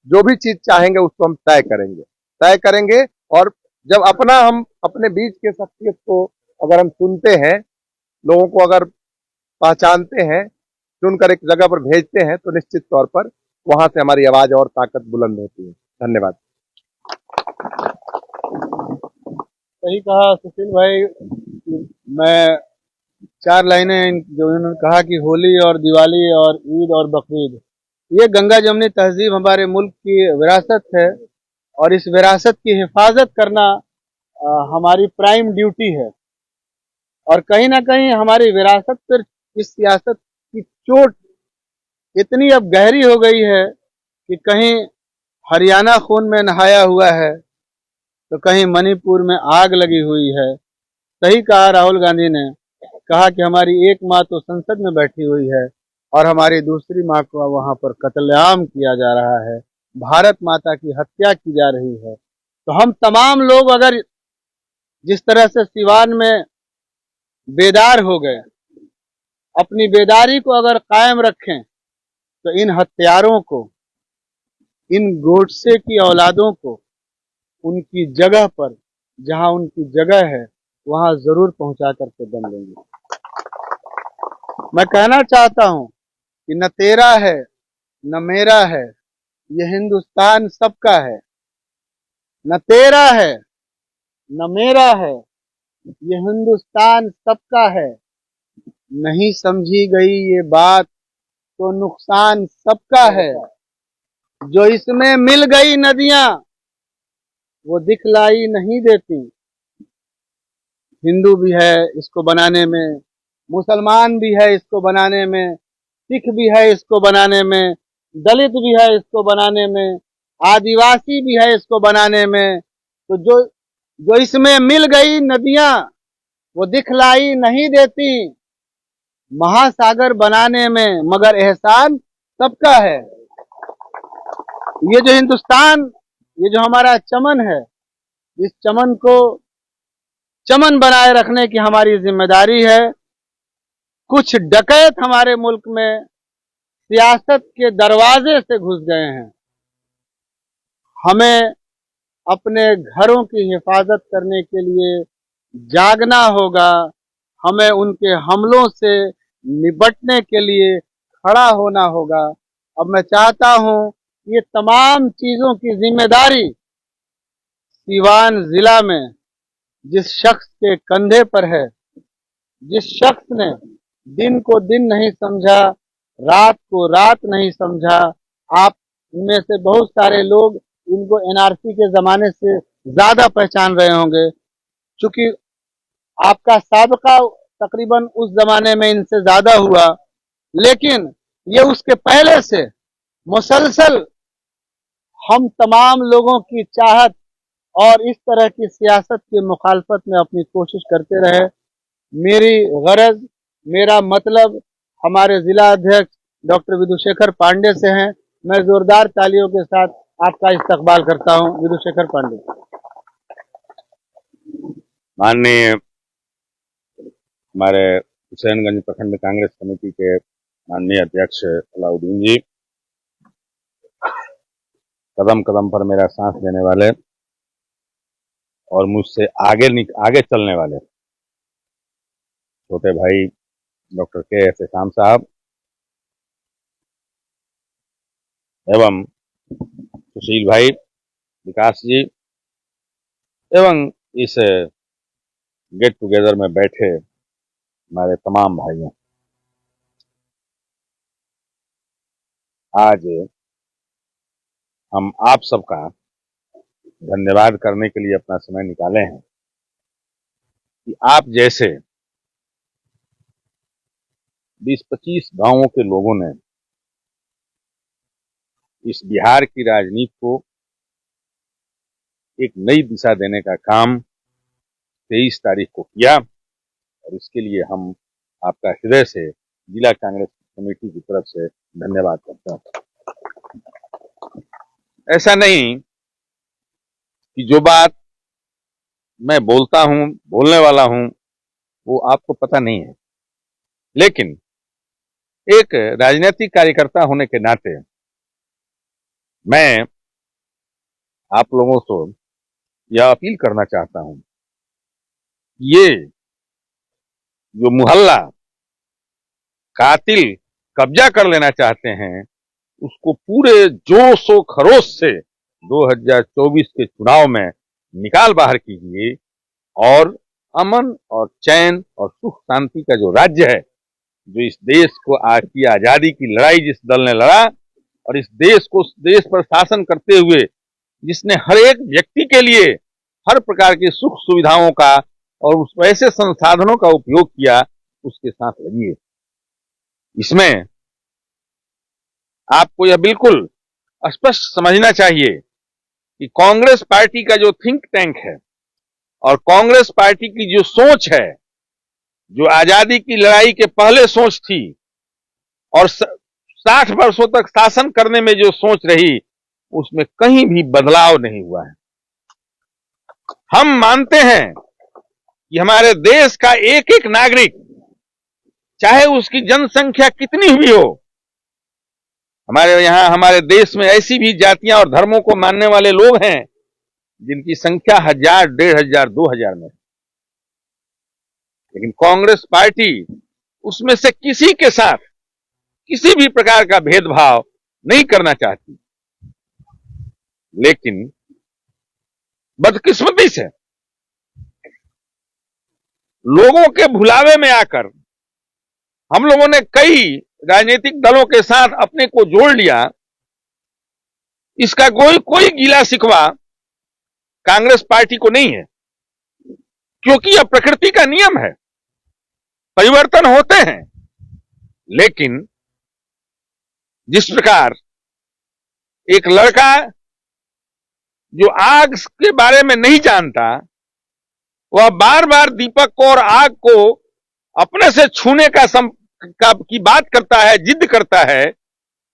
जो भी चीज चाहेंगे उसको हम तय करेंगे। और जब हम अपने बीच के शख्सियत को अगर हम चुनते हैं, लोगों को अगर पहचानते हैं, चुनकर एक जगह पर भेजते हैं, तो निश्चित तौर पर वहां से हमारी आवाज और ताकत बुलंद होती है। धन्यवाद। सही कहा सुशील भाई। मैं 4 लाइनें जो उन्होंने कहा कि होली और दिवाली और ईद और बकरीद, ये गंगा जमनी तहजीब हमारे मुल्क की विरासत है और इस विरासत की हिफाजत करना हमारी प्राइम ड्यूटी है। और कहीं ना कहीं हमारी विरासत पर इस सियासत की चोट इतनी अब गहरी हो गई है कि कहीं हरियाणा खून में नहाया हुआ है तो कहीं मणिपुर में आग लगी हुई है। सही कहा राहुल गांधी ने, कहा कि हमारी एक माँ तो संसद में बैठी हुई है और हमारी दूसरी माँ को वहां पर कत्लेआम किया जा रहा है, भारत माता की हत्या की जा रही है। तो हम तमाम लोग अगर जिस तरह से सिवान में बेदार हो गए, अपनी बेदारी को अगर कायम रखें तो इन हत्यारों को, इन गोडसे की औलादों को उनकी जगह पर, जहां उनकी जगह है, वहां जरूर पहुंचा करके दम लेंगे। मैं कहना चाहता हूं कि न तेरा है न मेरा है, ये हिंदुस्तान सबका है। न तेरा है न मेरा है, ये हिंदुस्तान सबका है। नहीं समझी गई ये बात तो नुकसान सबका है। जो इसमें मिल गई नदियां वो दिखलाई नहीं देती। हिंदू भी है इसको बनाने में, मुसलमान भी है इसको बनाने में, सिख भी है इसको बनाने में, दलित भी है इसको बनाने में, आदिवासी भी है इसको बनाने में। तो जो इसमें मिल गई नदियां वो दिखलाई नहीं देती महासागर बनाने में, मगर एहसान सबका है। ये जो हिंदुस्तान, ये जो हमारा चमन है, इस चमन को चमन बनाए रखने की हमारी जिम्मेदारी है। कुछ डकैत हमारे मुल्क में सियासत के दरवाजे से घुस गए हैं। हमें अपने घरों की हिफाजत करने के लिए जागना होगा, हमें उनके हमलों से निपटने के लिए खड़ा होना होगा। अब मैं चाहता हूं ये तमाम चीजों की जिम्मेदारी सीवान जिला में जिस शख्स के कंधे पर है, जिस शख्स ने दिन को दिन नहीं समझा, रात को रात नहीं समझा, आप इनमें से बहुत सारे लोग इनको एनआरसी के जमाने से ज्यादा पहचान रहे होंगे, क्योंकि आपका साबका तकरीबन उस जमाने में इनसे ज्यादा हुआ, लेकिन ये उसके पहले से मुसलसल हम तमाम लोगों की चाहत और इस तरह की सियासत की मुखालफत में अपनी कोशिश करते रहे। मेरी गरज, मेरा मतलब हमारे जिला अध्यक्ष डॉक्टर विदुशेखर पांडे से है। मैं जोरदार तालियों के साथ आपका इस्तकबाल करता हूं। विदुशेखर पांडे। माननीय हमारे हुसैनगंज प्रखंड कांग्रेस कमेटी के माननीय अध्यक्ष अलाउद्दीन जी, कदम कदम पर मेरा साथ देने वाले और मुझसे आगे चलने वाले छोटे भाई डॉक्टर के एस एहसान साहब एवं सुशील भाई, विकास जी एवं इस गेट टुगेदर में बैठे हमारे तमाम भाइयों, आज हम आप सबका धन्यवाद करने के लिए अपना समय निकाले हैं कि आप जैसे 20-25 गांवों के लोगों ने इस बिहार की राजनीति को एक नई दिशा देने का काम 23 तारीख को किया और इसके लिए हम आपका हृदय से जिला कांग्रेस कमेटी की तरफ से धन्यवाद करता हूं। ऐसा नहीं कि जो बात मैं बोलता हूं, बोलने वाला हूं, वो आपको पता नहीं है, लेकिन एक राजनीतिक कार्यकर्ता होने के नाते मैं आप लोगों से यह अपील करना चाहता हूं, ये जो मुहल्ला कातिल कब्जा कर लेना चाहते हैं, उसको पूरे जोश और खरोश से 2024 के चुनाव में निकाल बाहर कीजिए और अमन और चैन और सुख शांति का जो राज्य है, जो इस देश को आज की आजादी की लड़ाई जिस दल ने लड़ा और इस देश पर शासन करते हुए जिसने हर एक व्यक्ति के लिए हर प्रकार की सुख सुविधाओं का और उस ऐसे संसाधनों का उपयोग किया, उसके साथ लगिए। इसमें आपको यह बिल्कुल स्पष्ट समझना चाहिए कि कांग्रेस पार्टी का जो थिंक टैंक है और कांग्रेस पार्टी की जो सोच है, जो आजादी की लड़ाई के पहले सोच थी और 60 वर्षों तक शासन करने में जो सोच रही, उसमें कहीं भी बदलाव नहीं हुआ है। हम मानते हैं कि हमारे देश का एक एक नागरिक, चाहे उसकी जनसंख्या कितनी भी हो, हमारे देश में ऐसी भी जातियां और धर्मों को मानने वाले लोग हैं जिनकी संख्या 1000, 1500, 2000 में, लेकिन कांग्रेस पार्टी उसमें से किसी के साथ किसी भी प्रकार का भेदभाव नहीं करना चाहती। लेकिन बदकिस्मती से लोगों के भुलावे में आकर हम लोगों ने कई राजनीतिक दलों के साथ अपने को जोड़ लिया। इसका कोई गीला शिकवा कांग्रेस पार्टी को नहीं है, क्योंकि यह प्रकृति का नियम है, परिवर्तन होते हैं। लेकिन जिस प्रकार एक लड़का जो आग के बारे में नहीं जानता, वह बार बार दीपक को और आग को अपने से छूने की बात करता है, जिद करता है,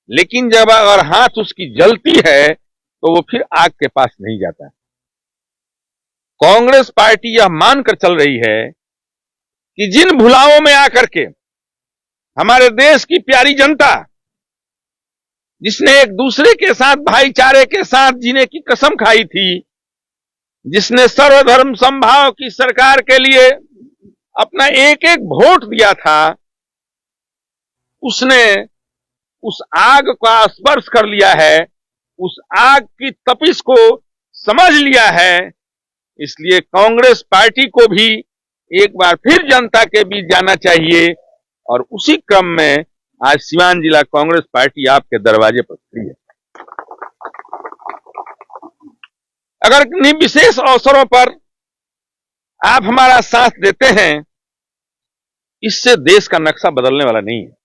लेकिन जब अगर हाथ उसकी जलती है तो वो फिर आग के पास नहीं जाता। कांग्रेस पार्टी यह मानकर चल रही है कि जिन भुलाओं में आकर के हमारे देश की प्यारी जनता, जिसने एक दूसरे के साथ भाईचारे के साथ जीने की कसम खाई थी, जिसने सर्वधर्म समभाव की सरकार के लिए अपना एक एक वोट दिया था, उसने उस आग का स्पर्श कर लिया है, उस आग की तपिश को समझ लिया है इसलिए कांग्रेस पार्टी को भी एक बार फिर जनता के बीच जाना चाहिए और उसी क्रम में आज सीवान जिला कांग्रेस पार्टी आपके दरवाजे पर खड़ी है। अगर किन्हीं विशेष अवसरों पर आप हमारा साथ देते हैं, इससे देश का नक्शा बदलने वाला नहीं है।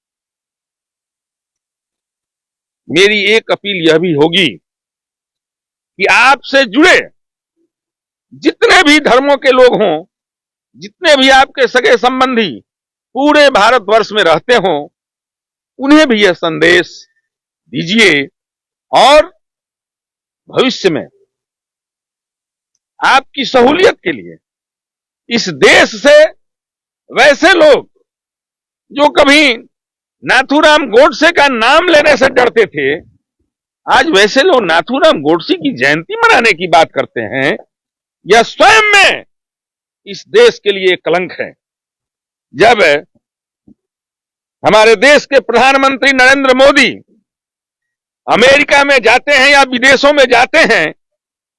मेरी एक अपील यह भी होगी कि आपसे जुड़े जितने भी धर्मों के लोग हों, जितने भी आपके सगे संबंधी पूरे भारतवर्ष में रहते हों, उन्हें भी यह संदेश दीजिए और भविष्य में आपकी सहूलियत के लिए इस देश से वैसे लोग जो कभी नाथूराम गोडसे का नाम लेने से डरते थे, आज वैसे लोग नाथूराम गोडसे की जयंती मनाने की बात करते हैं, यह स्वयं में इस देश के लिए कलंक है। जब हमारे देश के प्रधानमंत्री नरेंद्र मोदी अमेरिका में जाते हैं या विदेशों में जाते हैं,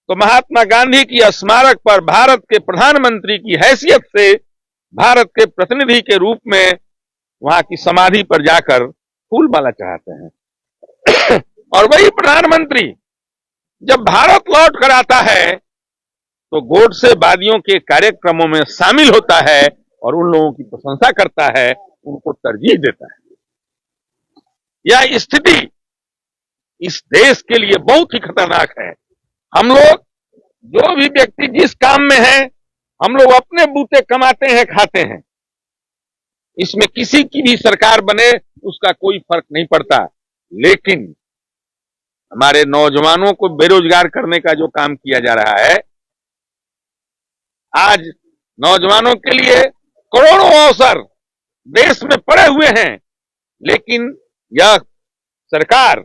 तो महात्मा गांधी की स्मारक पर भारत के प्रधानमंत्री की हैसियत से भारत के प्रतिनिधि के रूप में वहां की समाधि पर जाकर फूलमाला चढ़ाते हैं। और वही प्रधानमंत्री जब भारत लौट कर आता है तो गोडसेवादियों के कार्यक्रमों में शामिल होता है और उन लोगों की प्रशंसा करता है, उनको तरजीह देता है। यह स्थिति इस देश के लिए बहुत ही खतरनाक है। हम लोग जो भी व्यक्ति जिस काम में है, हम लोग अपने बूते कमाते हैं, खाते हैं। इसमें किसी की भी सरकार बने उसका कोई फर्क नहीं पड़ता, लेकिन हमारे नौजवानों को बेरोजगार करने का जो काम किया जा रहा है, आज नौजवानों के लिए करोड़ों अवसर देश में पड़े हुए हैं, लेकिन यह सरकार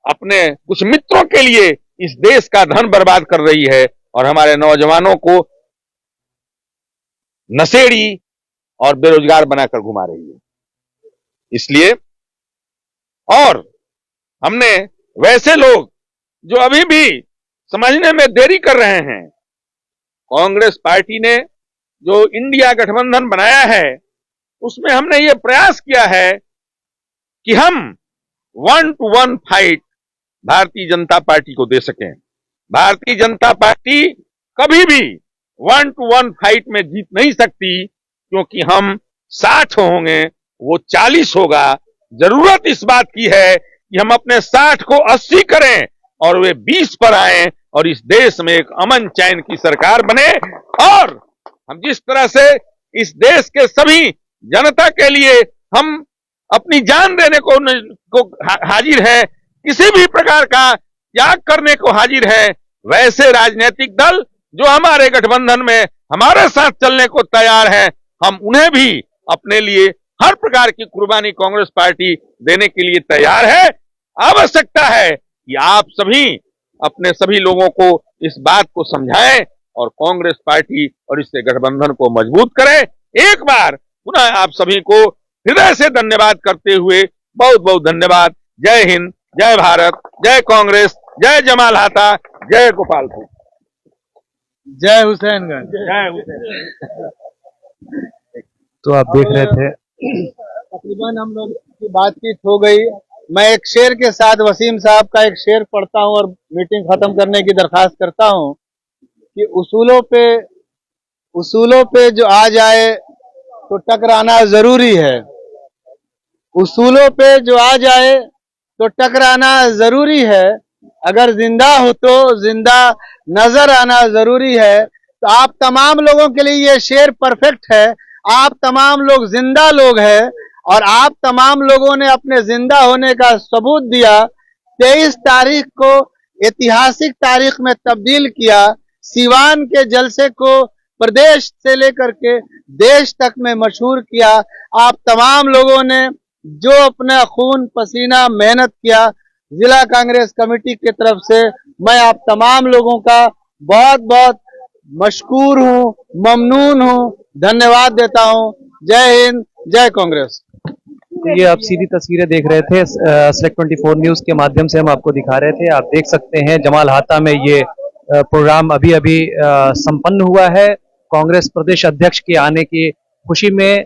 अपने कुछ मित्रों के लिए इस देश का धन बर्बाद कर रही है और हमारे नौजवानों को नशेड़ी और बेरोजगार बनाकर घुमा रही है। इसलिए और हमने वैसे लोग जो अभी भी समझने में देरी कर रहे हैं, कांग्रेस पार्टी ने जो इंडिया गठबंधन बनाया है, उसमें हमने ये प्रयास किया है कि हम 1-to-1 fight Bharatiya Janata party को दे सकें। भारतीय जनता पार्टी कभी भी 1-to-1 फाइट में जीत नहीं सकती, क्योंकि हम 60 होंगे, वो 40 होगा। जरूरत इस बात की है कि हम अपने 60 को 80 करें और वे 20 पर आए और इस देश में एक अमन चैन की सरकार बने। और हम जिस तरह से इस देश के सभी जनता के लिए हम अपनी जान देने को हाजिर है, किसी भी प्रकार का त्याग करने को हाजिर है, वैसे राजनीतिक दल जो हमारे गठबंधन में हमारे साथ चलने को तैयार है, हम उन्हें भी अपने लिए हर प्रकार की कुर्बानी कांग्रेस पार्टी देने के लिए तैयार है। आवश्यकता है कि आप सभी अपने सभी लोगों को इस बात को समझाएं और कांग्रेस पार्टी और इससे गठबंधन को मजबूत करें। एक बार पुनः आप सभी को हृदय से धन्यवाद करते हुए बहुत बहुत धन्यवाद। जय हिंद, जय भारत, जय कांग्रेस, जय जमाल हाता, जय गोपालपुर, जय हुसैनगंज, जय हुसैन। तो आप देख रहे थे, तकरीबन हम लोग की बातचीत हो गई। मैं एक शेर के साथ वसीम साहब का एक शेर पढ़ता हूं और मीटिंग खत्म करने की दरखास्त करता हूं कि उसूलों पे जो आ जाए तो टकराना जरूरी है। उसूलों पे जो आ जाए तो टकराना जरूरी है। अगर जिंदा हो तो जिंदा नजर आना जरूरी है। तो आप तमाम लोगों के लिए ये शेर परफेक्ट है। आप तमाम लोग जिंदा लोग हैं और आप तमाम लोगों ने अपने जिंदा होने का सबूत दिया। 23 तारीख को ऐतिहासिक तारीख में तब्दील किया। सीवान के जलसे को प्रदेश से लेकर के देश तक में मशहूर किया। आप तमाम लोगों ने जो अपना खून पसीना मेहनत किया, जिला कांग्रेस कमेटी की तरफ से मैं आप तमाम लोगों का बहुत बहुत मशकूर हूँ, ममनून हूँ, धन्यवाद देता हूँ। जय हिंद, जय कांग्रेस। तो ये आप सीधी तस्वीरें देख रहे थे, सेलेक्ट 24 न्यूज के माध्यम से हम आपको दिखा रहे थे। आप देख सकते हैं जमाल हाता में ये प्रोग्राम अभी अभी संपन्न हुआ है। कांग्रेस प्रदेश अध्यक्ष के आने की खुशी में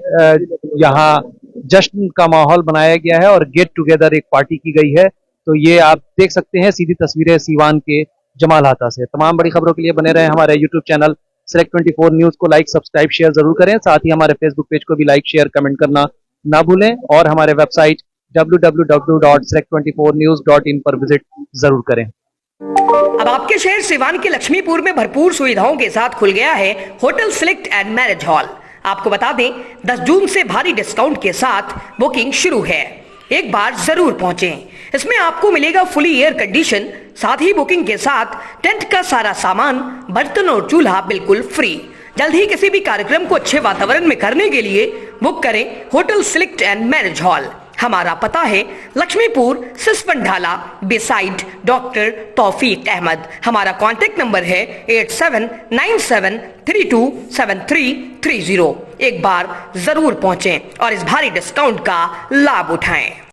यहाँ जश्न का माहौल बनाया गया है और गेट टुगेदर एक पार्टी की गई है। तो ये आप देख सकते हैं सीधी तस्वीरें सीवान के जमाल हाता से। तमाम बड़ी खबरों के लिए बने रहे हमारे यूट्यूब चैनल Select 24 न्यूज को लाइक, सब्सक्राइब, शेयर जरूर करें। साथ ही हमारे फेसबुक पेज को भी लाइक, शेयर, कमेंट करना ना भूलें और हमारे वेबसाइट www.select24news.in पर विजिट जरूर करें। अब आपके शहर सिवान के लक्ष्मीपुर में भरपूर सुविधाओं के साथ खुल गया है hotel select and marriage hall. आपको बता दें 10 जून से भारी डिस्काउंट के साथ बुकिंग शुरू है, एक बार जरूर पहुंचें। इसमें आपको मिलेगा फुली एयर कंडीशन, साथ ही बुकिंग के साथ टेंट का सारा सामान, बर्तन और चूल्हा बिल्कुल फ्री। जल्द ही किसी भी कार्यक्रम को अच्छे वातावरण में करने के लिए बुक करें hotel select and marriage hall. हमारा पता है लक्ष्मीपुर सिसपन ढाला बिसाइड डॉक्टर तौफीक अहमद। हमारा कॉन्टेक्ट नंबर है 8797327330। एक बार जरूर पहुंचें और इस भारी डिस्काउंट का लाभ उठाएं।